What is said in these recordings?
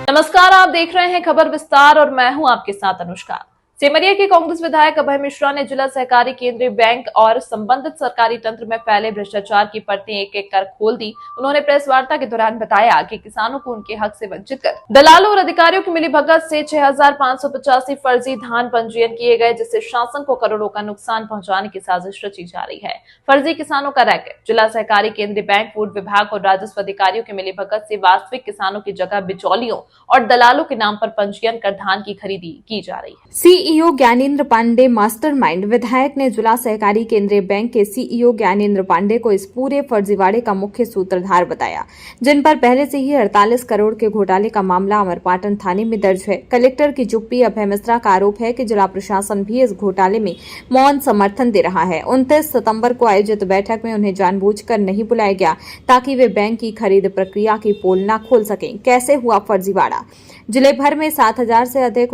नमस्कार, आप देख रहे हैं खबर विस्तार और मैं हूं आपके साथ अनुष्का। सेमरिया के कांग्रेस विधायक अभय मिश्रा ने जिला सहकारी केंद्रीय बैंक और संबंधित सरकारी तंत्र में फैले भ्रष्टाचार की परतें एक एक कर खोल दी। उन्होंने प्रेस वार्ता के दौरान बताया कि किसानों को उनके हक से वंचित कर दलालों और अधिकारियों की मिलीभगत से 6,585 फर्जी धान पंजीयन किए गए, जिससे शासन को करोड़ों का नुकसान पहुंचाने की साजिश रची जा रही है। फर्जी किसानों का रैकेट जिला सहकारी केंद्रीय बैंक, फूड विभाग और राजस्व अधिकारियों के मिलीभगत से वास्तविक किसानों की जगह बिचौलियों और दलालों के नाम पर पंजीयन कर धान की खरीदी की जा रही है। सीईओ ज्ञानेंद्र पांडे मास्टरमाइंड विधायक ने जिला सहकारी केंद्रीय बैंक के सीईओ ज्ञानेंद्र पांडे को इस पूरे फर्जीवाड़े का मुख्य सूत्रधार बताया, जिन पर पहले से ही 48 करोड़ के घोटाले का मामला अमरपाटन थाने में दर्ज है। कलेक्टर की चुप्पी अभय मिश्रा का आरोप है कि जिला प्रशासन भी इस घोटाले में मौन समर्थन दे रहा है। 29 सितंबर को आयोजित बैठक में उन्हें जानबूझकर नहीं बुलाया गया ताकि वे बैंक की खरीद प्रक्रिया की पोल न खोल सकें। कैसे हुआ फर्जीवाड़ा? जिले भर में 7,000 से अधिक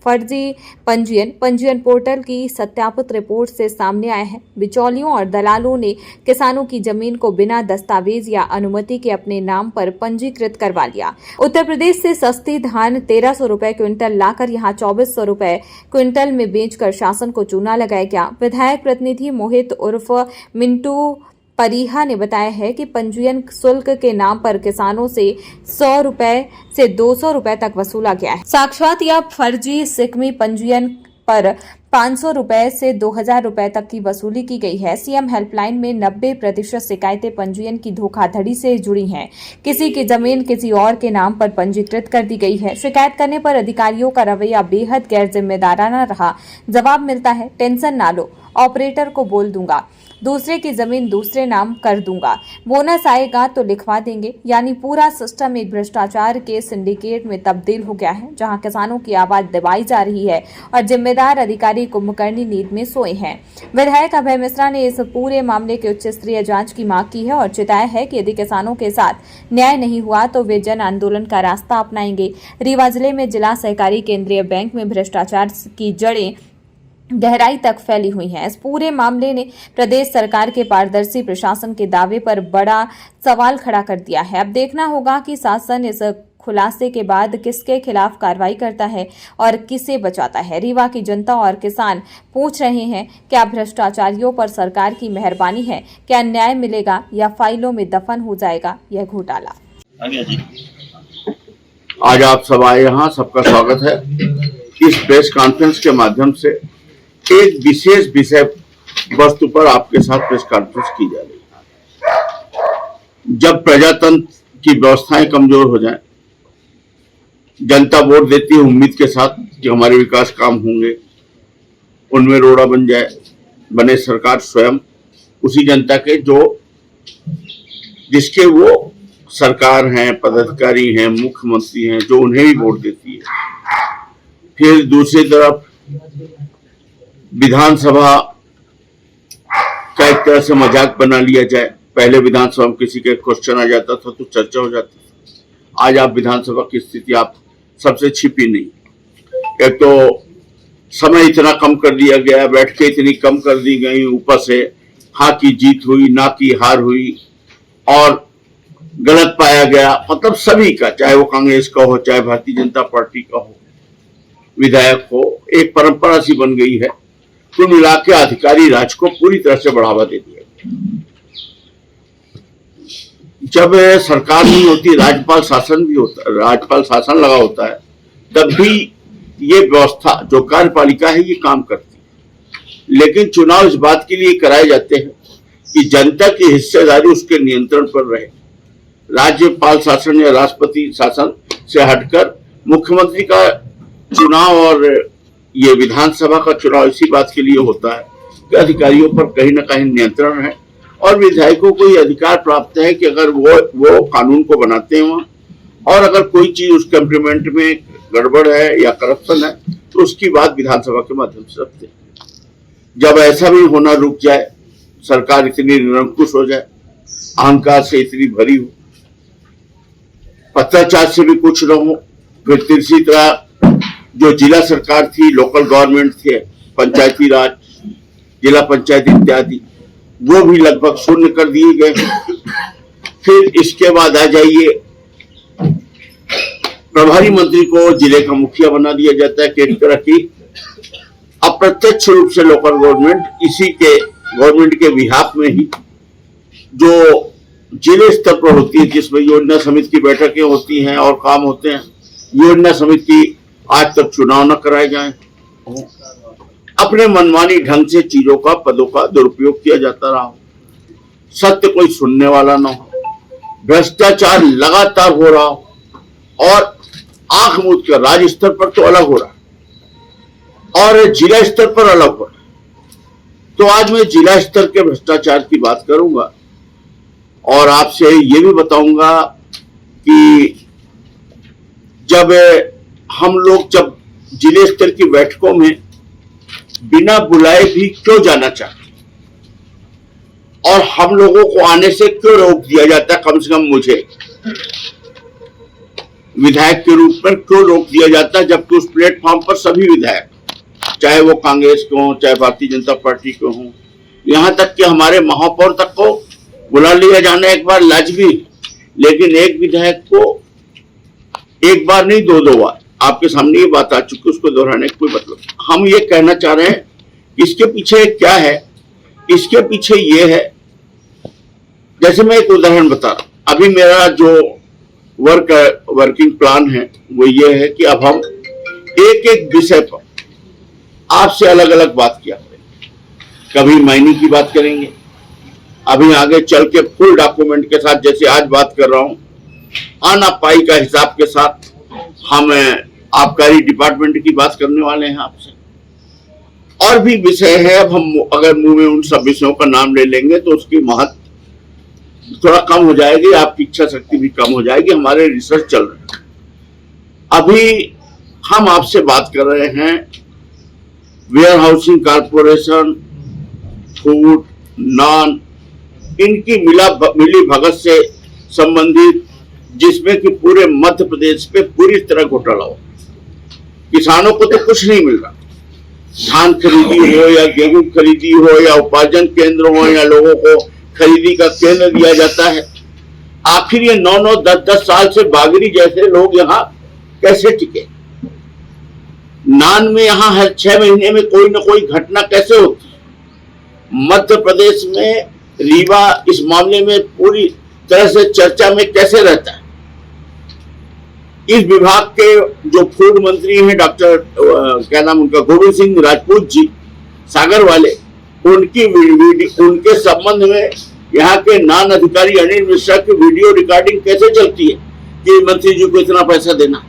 फर्जी पंजीयन पोर्टल की सत्यापित रिपोर्ट से सामने आए हैं। बिचौलियों और दलालों ने किसानों की जमीन को बिना दस्तावेज या अनुमति के अपने नाम पर पंजीकृत करवा लिया। उत्तर प्रदेश से सस्ती धान 1,300 रुपए क्विंटल लाकर यहां 2,400 रुपए क्विंटल में बेचकर शासन को चूना लगाया गया। विधायक प्रतिनिधि मोहित उर्फ मिंटू परिहा ने बताया है कि पंजीयन शुल्क के नाम पर किसानों से 100 रुपए से 200 रुपए तक वसूला गया है। साक्षात या फर्जी सिकमी पंजीयन पर 500 रुपए से 2,000 रुपए तक की वसूली की गई है। सीएम हेल्पलाइन में 90% शिकायतें पंजीयन की धोखाधड़ी से जुड़ी हैं। किसी की जमीन किसी और के नाम पर पंजीकृत कर दी गई है। शिकायत करने पर अधिकारियों का रवैया बेहद गैर जिम्मेदाराना रहा। जवाब मिलता है, टेंशन ना लो, ऑपरेटर को बोल दूंगा, दूसरे की जमीन दूसरे नाम कर दूंगा, बोनस आएगा तो लिखवा देंगे। यानी पूरा सिस्टम एक भ्रष्टाचार के सिंडिकेट में तब्दील हो गया है, जहां किसानों की आवाज दबाई जा रही है और जिम्मेदार अधिकारी कुंभकर्णी नींद में सोए हैं। विधायक अभय मिश्रा ने इस पूरे मामले की उच्च स्तरीय जांच की मांग की है और चिताया है कि यदि किसानों के साथ न्याय नहीं हुआ तो वे जन आंदोलन का रास्ता अपनाएंगे। रीवा जिले में जिला सहकारी केंद्रीय बैंक में भ्रष्टाचार की जड़ें गहराई तक फैली हुई हैं। इस पूरे मामले ने प्रदेश सरकार के पारदर्शी प्रशासन के दावे पर बड़ा सवाल खड़ा कर दिया है। अब देखना होगा कि शासन इस खुलासे के बाद किसके खिलाफ कार्रवाई करता है और किसे बचाता है। रीवा की जनता और किसान पूछ रहे हैं, क्या भ्रष्टाचारियों पर सरकार की मेहरबानी है? क्या न्याय मिलेगा या फाइलों में दफन हो जाएगा यह घोटाला? आज आप सब आए, यहाँ सबका स्वागत है। इस प्रेस कॉन्फ्रेंस के माध्यम से एक विशेष विषय वस्तु पर आपके साथ प्रेस कॉन्फ्रेंस की जा रही है। जब प्रजातंत्र की व्यवस्थाएं कमजोर हो जाएं, जनता वोट देती है उम्मीद के साथ कि हमारे विकास काम होंगे, उनमें रोड़ा बन जाए, बने सरकार स्वयं उसी जनता के जो जिसके वो सरकार हैं, पदाधिकारी हैं, मुख्यमंत्री हैं, जो उन्हें भी वोट देती है। फिर दूसरी तरफ विधानसभा का एक तरह से मजाक बना लिया जाए। पहले विधानसभा में किसी के क्वेश्चन आ जाता था तो चर्चा हो जाती थी। आज आप विधानसभा की स्थिति आप सबसे छिपी नहीं। एक तो समय इतना कम कर दिया गया, बैठकें इतनी कम कर दी गई, ऊपर से हाँ की जीत हुई, ना की हार हुई और गलत पाया गया। मतलब सभी का, चाहे वो कांग्रेस का हो, चाहे भारतीय जनता पार्टी का हो, विधायक हो, एक परंपरा सी बन गई है। कुल मिला के अधिकारी राज को पूरी तरह से बढ़ावा दे दिया। जब सरकार नहीं होती, राज्यपाल शासन भी होता, राज्यपाल शासन लगा होता है, तब भी ये व्यवस्था जो कार्यपालिका है ये काम करती है। लेकिन चुनाव इस बात के लिए कराए जाते हैं कि जनता की हिस्सेदारी उसके नियंत्रण पर रहे। राज्यपाल शासन या राष्ट्रपति शासन से हटकर मुख्यमंत्री का चुनाव और ये विधानसभा का चुनाव इसी बात के लिए होता है कि अधिकारियों पर कहीं ना कहीं नियंत्रण है और विधायकों को ये अधिकार प्राप्त है कि अगर वो कानून को बनाते हैं और अगर कोई चीज उसके इम्प्लीमेंट में गड़बड़ है या करप्शन है तो उसकी बात विधानसभा के माध्यम से रखते हैं। जब ऐसा भी होना रुक जाए, सरकार इतनी निरंकुश हो जाए, अहंकार से इतनी भरी हो, पत्राचार से भी कुछ न हो, फिर तीसरी तरह जो जिला सरकार थी, लोकल गवर्नमेंट थे, पंचायती राज, जिला पंचायत इत्यादि, वो भी लगभग शून्य कर दिए गए। फिर इसके बाद आ जाइए प्रभारी मंत्री को जिले का मुखिया बना दिया जाता है। एक तरह की अप्रत्यक्ष रूप से लोकल गवर्नमेंट इसी के गवर्नमेंट के विहाप में ही जो जिले स्तर पर होती है, जिसमें योजना समिति की बैठकें होती हैं और काम होते हैं। योजना समिति आज तक चुनाव न कराए जाए, अपने मनमानी ढंग से चीजों का पदों का दुरुपयोग किया जाता रहा, सत्य कोई सुनने वाला न हो, भ्रष्टाचार लगातार हो रहा हो और आंख मूंद कर राज्य स्तर पर तो अलग हो रहा और जिला स्तर पर अलग हो रहा। तो आज मैं जिला स्तर के भ्रष्टाचार की बात करूंगा और आपसे ये भी बताऊंगा कि जब हम लोग जब जिले स्तर की बैठकों में बिना बुलाए भी क्यों जाना चाहते और हम लोगों को आने से क्यों रोक दिया जाता है, कम से कम मुझे विधायक के रूप में क्यों रोक दिया जाता है, जबकि उस प्लेटफॉर्म पर सभी विधायक, चाहे वो कांग्रेस के हों चाहे भारतीय जनता पार्टी के हों, यहां तक कि हमारे महापौर तक को बुला लिया जाना एक बार लाजमी, लेकिन एक विधायक को एक बार नहीं दो बार, आपके सामने ये बात आ चुकी, उसको दोहराने का कोई मतलब। हम ये कहना चाह रहे हैं इसके पीछे क्या है। इसके पीछे ये है, जैसे मैं एक उदाहरण बता रहा हूं, अभी मेरा जो वर्किंग प्लान है वो ये है कि अब हम एक एक विषय पर आपसे अलग अलग बात किया करेंगे। कभी माइनिंग की बात करेंगे, अभी आगे चल के फुल डॉक्यूमेंट के साथ, जैसे आज बात कर रहा हूं, आना पाई का हिसाब के साथ हम आबकारी डिपार्टमेंट की बात करने वाले हैं आपसे। और भी विषय है, अब हम अगर मुंह में उन सब विषयों का नाम ले लेंगे तो उसकी महत्व थोड़ा कम हो जाएगी, आपकी इच्छा शक्ति भी कम हो जाएगी। हमारे रिसर्च चल रहे हैं। अभी हम आपसे बात कर रहे हैं warehousing corporation, food, non, इनकी मिली भगत से संबंधित, जिसमें कि पूरे मध्य प्रदेश पे पूरी तरह घोटाला हो। किसानों को तो कुछ नहीं मिल रहा, धान खरीदी हो या गेहूं खरीदी हो या उपार्जन केंद्र हो या लोगों को खरीदी का केंद्र दिया जाता है। आखिर ये 9-9, 10-10 साल से बागरी जैसे लोग यहाँ कैसे टिके? नान में यहाँ हर 6 महीने में कोई ना कोई घटना कैसे होती है? मध्य प्रदेश में रीवा इस मामले में पूरी तरह से चर्चा में कैसे रहता है? इस विभाग के जो फूड मंत्री हैं डॉक्टर क्या नाम उनका, गोविंद सिंह राजपूत जी, सागर वाले, उनके संबंध में यहाँ के नान अधिकारी अनिल मिश्रा की वीडियो रिकॉर्डिंग कैसे चलती है कि मंत्री जी को इतना पैसा देना,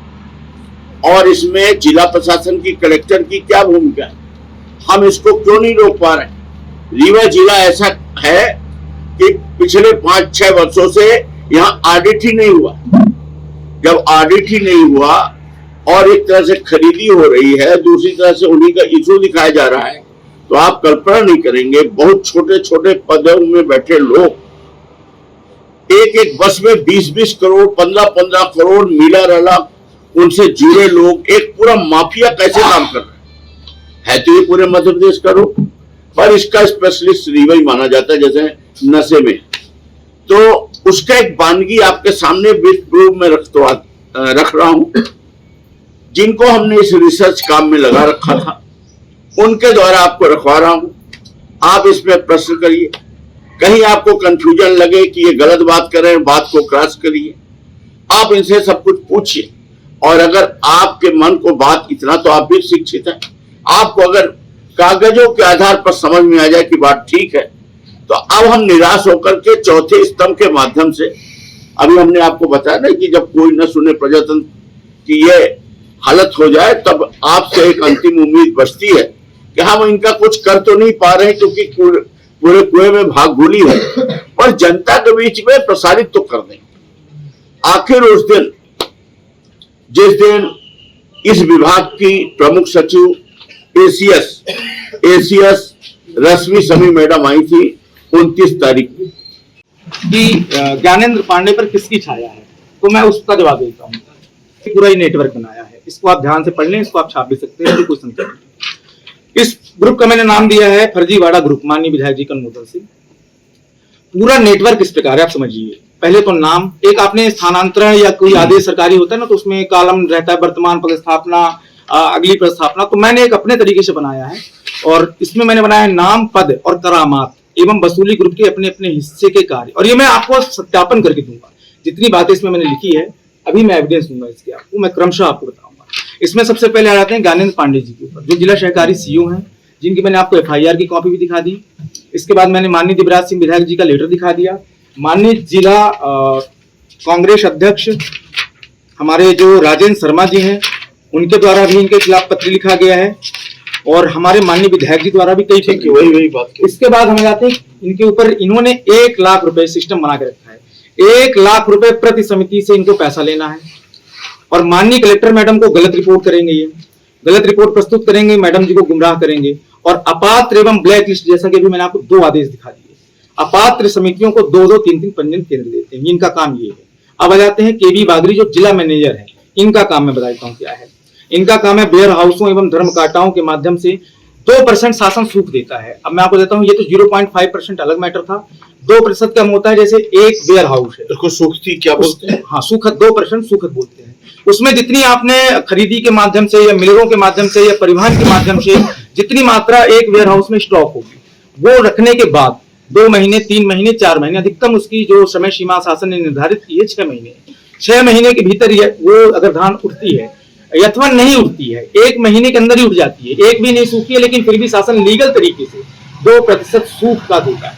और इसमें जिला प्रशासन की, कलेक्टर की क्या भूमिका है? हम इसको क्यों नहीं रोक पा रहे? रीवा जिला ऐसा है कि पिछले 5-6 वर्षों से यहाँ ऑडिट ही नहीं हुआ। जब ऑडिट ही नहीं हुआ और एक तरह से खरीदी हो रही है, दूसरी तरह से उन्हीं का इशू दिखाया जा रहा है, तो आप कल्पना नहीं करेंगे, बहुत छोटे छोटे पदों में बैठे लोग, एक बस में 20-20 करोड़, 15-15 करोड़ मिला रला, उनसे जुड़े लोग, एक पूरा माफिया कैसे काम कर रहे हैं। तो ये पूरे मध्य प्रदेश का रोग, पर इसका स्पेशलिस्ट रीवा ही माना जाता है, जैसे नशे में। तो उसका एक वानगी आपके सामने रूप में रख रहा हूं, जिनको हमने इस रिसर्च काम में लगा रखा था, उनके द्वारा आपको रखवा रहा हूं। आप इसमें प्रश्न करिए, कहीं आपको कंफ्यूजन लगे कि ये गलत बात कर रहे हैं, बात को क्रॉस करिए, आप इनसे सब कुछ पूछिए। और अगर आपके मन को बात, इतना तो आप भी शिक्षित हैं, आपको अगर कागजों के आधार पर समझ में आ जाए कि बात ठीक है, तो अब हम निराश होकर के चौथे स्तंभ के माध्यम से, अभी हमने आपको बताया ना कि जब कोई न सुने प्रजातंत्र की ये हालत हो जाए, तब आपसे एक अंतिम उम्मीद बचती है कि हम इनका कुछ कर तो नहीं पा रहे क्योंकि पूरे कुएं में भाग भूली है, पर जनता के बीच में प्रसारित तो कर दें। आखिर उस दिन, जिस दिन इस विभाग की प्रमुख सचिव एसीएस रश्मि समी मैडम आई थी 29 तारीख को, कि ज्ञानेंद्र पांडे पर किसकी छाया है, तो मैं उसका जवाब देता हूँ। पूरा ही नेटवर्क बनाया है, इसको आप ध्यान से पढ़ लें, इसको आप छाप भी सकते हैं, कोई संशय नहीं। इस ग्रुप का मैंने नाम दिया है फर्जीवाड़ा ग्रुप, माननीय विधायक जी का अनुमोदन से। पूरा नेटवर्क इस प्रकार है, आप समझिए। पहले तो नाम, एक आपने स्थानांतरण या कोई आदेश सरकारी होता है ना, तो उसमें कॉलम रहता है वर्तमान पदस्थापना, अगली पदस्थापना, तो मैंने एक अपने तरीके से बनाया है और इसमें मैंने बनाया है नाम, पद और करामात एवं वसूली ग्रुप के अपने अपने हिस्से के कार्य। और ये मैं आपको सत्यापन करके दूंगा, जितनी बातें इसमें मैंने लिखी है अभी मैं एविडेंस दूंगा इसके, आपको मैं क्रमशः आपको बताऊंगा। इसमें सबसे पहले आ जाते हैं ज्ञानेंद्र पांडे जी के ऊपर, जो जिला सहकारी सीईओ हैं, जिनकी मैंने आपको FIR की कॉपी भी दिखा दी। इसके बाद मैंने माननीय दिवराज सिंह विधायक जी का लेटर दिखा दिया। माननीय जिला कांग्रेस अध्यक्ष हमारे जो राजेंद्र शर्मा जी हैं, उनके द्वारा भी इनके खिलाफ पत्र लिखा गया है और हमारे माननीय विधायक जी द्वारा भी कई पत्र। वही बात। इसके बाद हम जाते हैं इनके ऊपर, इन्होंने 1 लाख रुपए सिस्टम बना के रखा है, 1 लाख रुपए प्रति समिति से इनको पैसा लेना है और माननीय कलेक्टर मैडम को गलत रिपोर्ट करेंगे, ये गलत रिपोर्ट प्रस्तुत करेंगे, मैडम जी को गुमराह करेंगे और अपात्र एवं ब्लैक लिस्ट, जैसा कि अभी मैंने आपको 2 आदेश दिखा दिए, अपात्र समितियों को 2-2, 3-3 पंजीयन केंद्र देते हैं, इनका काम ये है। अब आ जाते हैं केवी बागरी, जो जिला मैनेजर है, इनका काम मैं बता देता हूँ क्या है। इनका काम है वेयर हाउसों एवं धर्मकाटाओं के माध्यम से 2% शासन सूख देता है। अब मैं आपको देता हूँ, ये तो 0.5% अलग मैटर था, 2% कम होता है। जैसे एक वेयर हाउस है, इसको सूखती क्या बोलते हैं? हाँ, सूखत, 2% सूखत बोलते हैं। उसमें जितनी आपने खरीदी के माध्यम से या मिलरों के माध्यम से या परिवहन के माध्यम से जितनी मात्रा एक वेयर हाउस में स्टॉक होगी, वो रखने के बाद 2 महीने, 3 महीने, 4 महीने, अधिकतम उसकी जो समय सीमा शासन ने निर्धारित की है 6 महीने, 6 महीने के भीतर वो अगर धान उठती है अथवा नहीं उठती है, 1 महीने के अंदर ही उठ जाती है, एक भी नहीं सूखी है, लेकिन फिर भी शासन लीगल तरीके से 2% सूख का देता है।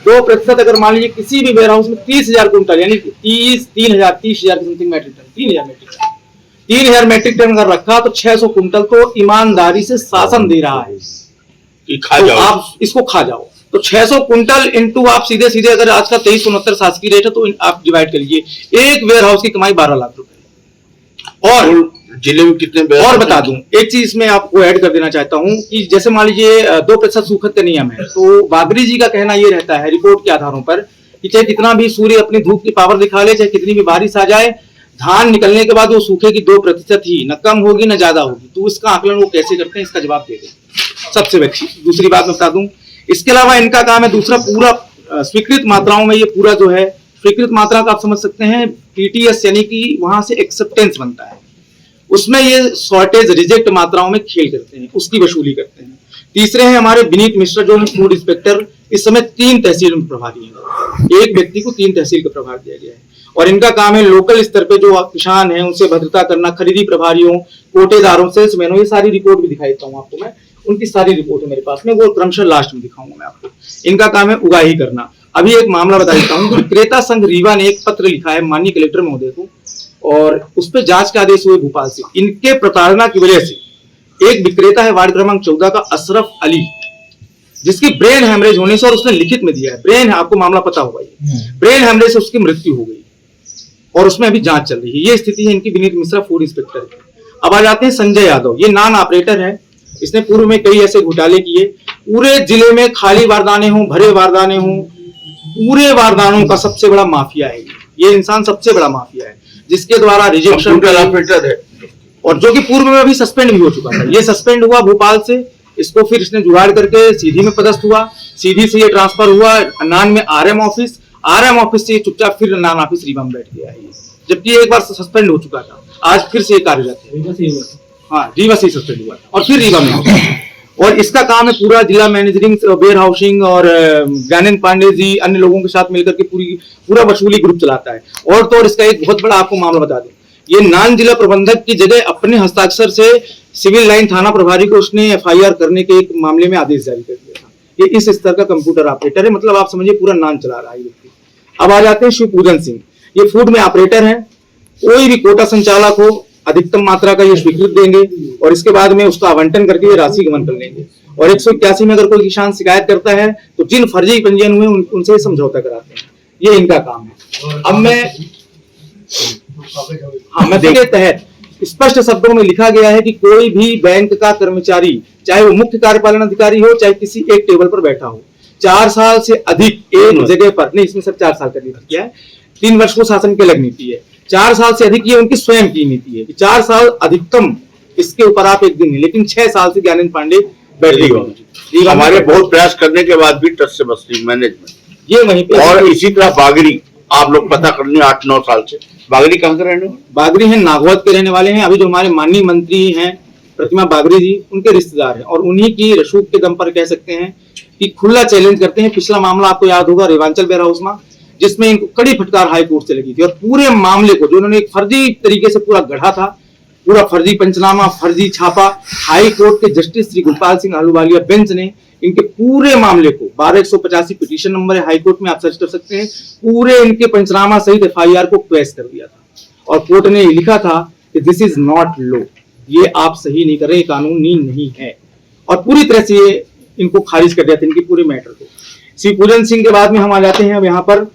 2% अगर मान लीजिए किसी भी वेयर हाउस में 30,000 कुंटल, यानी 30,000 की something metric ton, 3,000 metric ton अगर रखा तो 600 कुंटल तो ईमानदारी से शासन दे रहा है कि खा तो जाओ, आप इसको खा जाओ। तो 600 कुंटल इंटू आप सीधे सीधे अगर आज का 2369 शासकीय रेट है तो आप डिवाइड कर लीजिए, एक वेयर हाउस की कमाई 12 लाख रुपए। और जिले में कितने और बता दूं, एक चीज मैं आपको ऐड कर देना चाहता हूं कि जैसे मान लीजिए 2% सूखत का नियम है, तो बागरी जी का कहना यह रहता है रिपोर्ट के आधारों पर कि चाहे कितना भी सूर्य अपनी धूप की पावर दिखा ले, चाहे कितनी भी बारिश आ जाए, धान निकलने के बाद वो सूखेगी 2% ही, न कम होगी न ज्यादा होगी। तो इसका आकलन वो कैसे करते हैं, इसका जवाब दे दें सबसे अच्छी। दूसरी बात मैं बता दूं, इसके अलावा इनका काम है दूसरा, पूरा स्वीकृत मात्राओं में ये पूरा जो है, स्वीकृत मात्रा का आप समझ सकते हैं PTS, यानी कि वहां से एक्सेप्टेंस बनता है, उसमें ये शॉर्टेज रिजेक्ट मात्राओं में खेल करते हैं, उसकी वसूली करते हैं। तीसरे हैं हमारे विनीत मिश्रा, जो है फूड इंस्पेक्टर, इस समय 3 तहसील में प्रभारी हैं, एक व्यक्ति को 3 तहसील का प्रभार दिया गया है और इनका काम है लोकल स्तर पे जो किसान हैं उनसे भद्रता करना, खरीदी प्रभारियों, कोटेदारों, सेल्समैनों, ये सारी रिपोर्ट भी दिखाई देता हूँ आपको मैं, उनकी सारी रिपोर्ट है मेरे पास में, वो क्रमशः लास्ट में दिखाऊंगा मैं आपको। इनका काम है उगाही करना। अभी एक मामला बता देता हूँ, विक्रेता संघ रीवा ने एक पत्र लिखा है माननीय कलेक्टर महोदय को और उस पर जांच के आदेश हुए भोपाल से। इनके प्रताड़ना की वजह से एक विक्रेता है वार्ड क्रमांक 14 का अशरफ अली, जिसकी ब्रेन हेमरेज होने से, और उसने लिखित में दिया है, ब्रेन, आपको मामला पता होगा, ये ब्रेन हेमरेज से उसकी मृत्यु हो गई और उसमें अभी जांच चल रही है। ये स्थिति है इनकी विनीत मिश्रा फूड इंस्पेक्टर की। अब आ जाते हैं संजय यादव, ये नॉन ऑपरेटर है, इसने पूर्व में कई ऐसे घोटाले किए, पूरे जिले में खाली बारदाने हों, भरे बारदाने हों, पूरे बारदानों का सबसे बड़ा माफिया है ये इंसान, सबसे बड़ा माफिया है, जिसके द्वारा रिजेक्शन ऑपरेटर है और जो कि पूर्व में अभी सस्पेंड भी हो चुका था। ये सस्पेंड हुआ भोपाल से, इसको फिर इसने जुगाड़ करके सीधी में पदस्थ हुआ, सीधी से ये ट्रांसफर हुआ नान में RM ऑफिस से ये चुपचाप फिर नान ऑफिस रीवा में बैठ गया है, जबकि एक बार सस्पेंड हो चुका था, आज फिर से कार्यरत है। हाँ, रीवा से सस्पेंड हुआ और फिर रीवा में हुआ। और इसका काम है पूरा जिला मैनेजरिंग, वेयर हाउसिंग और ज्ञानेंद्र पांडे जी अन्य लोगों के साथ मिलकर के पूरा वसूली ग्रुप चलाता है। और तो और इसका एक बहुत बड़ा आपको मामला बता दें, ये नान जिला प्रबंधक की जगह अपने हस्ताक्षर से सिविल लाइन थाना प्रभारी को उसने FIR करने के एक मामले में आदेश जारी कर दिया था। ये इस स्तर का कंप्यूटर ऑपरेटर है, मतलब आप समझिए पूरा नान चला रहा है व्यक्ति। अब आ जाते हैं शिवपूजन सिंह, ये फूड में ऑपरेटर है, कोई भी कोटा संचालक हो अधिकतम मात्रा का ये स्वीकृत देंगे और इसके बाद में उसका आवंटन करके ये राशि गमन कर लेंगे। और 181 में अगर कोई किसान शिकायत करता है तो जिन फर्जी पंजीयन हुए उनसे समझौता कराते हैं, ये इनका काम है। अब मैं के तहत स्पष्ट शब्दों में लिखा गया है कि कोई भी बैंक का कर्मचारी, चाहे वो मुख्य कार्यपालन अधिकारी हो, चाहे किसी एक टेबल पर बैठा हो, 4 साल से अधिक एक जगह पर, नहीं इसमें सब 4 साल का नीति किया है, 3 वर्ष को शासन की अलग नीति है, 4 साल से अधिक ये उनकी स्वयं की नीति है कि 4 साल अधिकतम, इसके ऊपर आप एक दिन नहीं, लेकिन 6 साल से ज्ञानेंद्र पांडे बैठे हुए। हमारे बहुत प्रयास करने के बाद भी टच से बस मैनेजमेंट ये वहीं पे, और इसी तरह बागरी आप लोग पता कर लें 8-9 साल से। बागरी कहाँ के रहने वाले? बागरी हैं, नागौद के रहने वाले हैं। अभी जो हमारे माननीय मंत्री हैं प्रतिमा बागरी जी, उनके रिश्तेदार हैं और उन्हीं की रसूख के दम पर कह सकते हैं कि खुला चैलेंज करते हैं। पिछला मामला आपको याद होगा रेवांचल वेयर हाउस में, जिसमें इनको कड़ी फटकार हाई कोर्ट से लगी थी और पूरे मामले को जो उन्होंने एक फर्जी तरीके से पूरा गढ़ा था, पूरा फर्जी पंचनामा, फर्जी छापा, हाई कोर्ट के जस्टिस श्री गुलपाल सिंह आहलूवालिया बेंच ने इनके पूरे मामले को 12185 पिटीशन नंबर है हाई कोर्ट में, आप सर्च कर सकते हैं, पूरे इनके पंचनामा सहित एफआईआर को क्वेश कर दिया था और कोर्ट ने लिखा था कि दिस इज नॉट लॉ, ये आप सही नहीं कर रहे, कानूनी नहीं है और पूरी तरह से ये इनको खारिज कर दिया था इनके पूरे मैटर को। श्री पूजन सिंह के बाद में हम आ जाते हैं अब यहाँ पर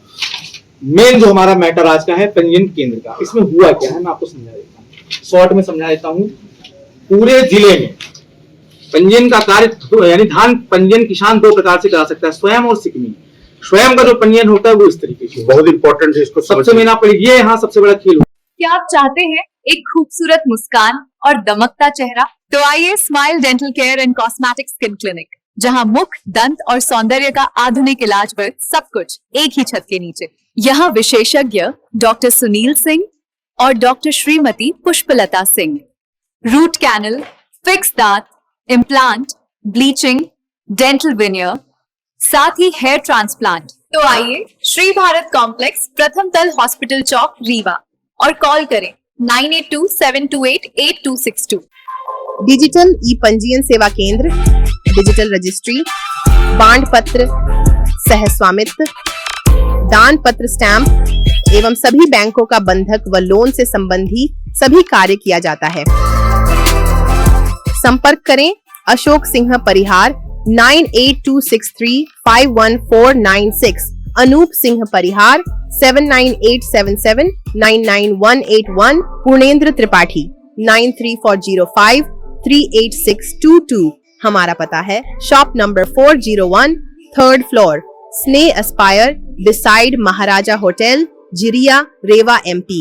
मेन जो हमारा मैटर आज का है पंजीयन केंद्र का। इसमें हुआ क्या है मैं आपको समझा देता हूँ, शॉर्ट में समझा देता हूँ। पूरे जिले में पंजीयन का कार्य यानी धान पंजीयन किसान 2 प्रकार से करा सकता है, स्वयं और सिकमी। स्वयं का जो पंजीयन होता है वो इस तरीके से बहुत इंपॉर्टेंट है, इसको सबसे मेना पड़ेगी। ये यहाँ सबसे बड़ा खेल। क्या आप चाहते हैं एक खूबसूरत मुस्कान और दमकता चेहरा? तो आइए smile dental care and cosmetic skin clinic, जहां मुख, दंत और सौंदर्य का आधुनिक इलाज वर्ग सब कुछ एक ही छत के नीचे। यहाँ विशेषज्ञ डॉक्टर सुनील सिंह और doctor Shrimati Pushpalata Singh root canal, fix दांत, इम्प्लांट, ब्लीचिंग, डेंटल विनियर, साथ ही हेयर ट्रांसप्लांट। तो आइए श्री भारत कॉम्प्लेक्स, प्रथम तल, हॉस्पिटल चौक, रीवा और कॉल करें 9827288262। डिजिटल ई पंजीयन सेवा केंद्र, डिजिटल रजिस्ट्री, बांड पत्र, सह स्वामित्व, दान पत्र, स्टैंप एवं सभी बैंकों का बंधक व लोन से संबंधी सभी कार्य किया जाता है। संपर्क करें अशोक सिंह परिहार 9826351496, अनूप सिंह परिहार 7987799181, पूर्णेंद्र त्रिपाठी 9340538622। हमारा पता है शॉप नंबर 401, 3rd फ्लोर, स्नेह एस्पायर, बिसाइड महाराजा होटल, जिरिया, रेवा, MP।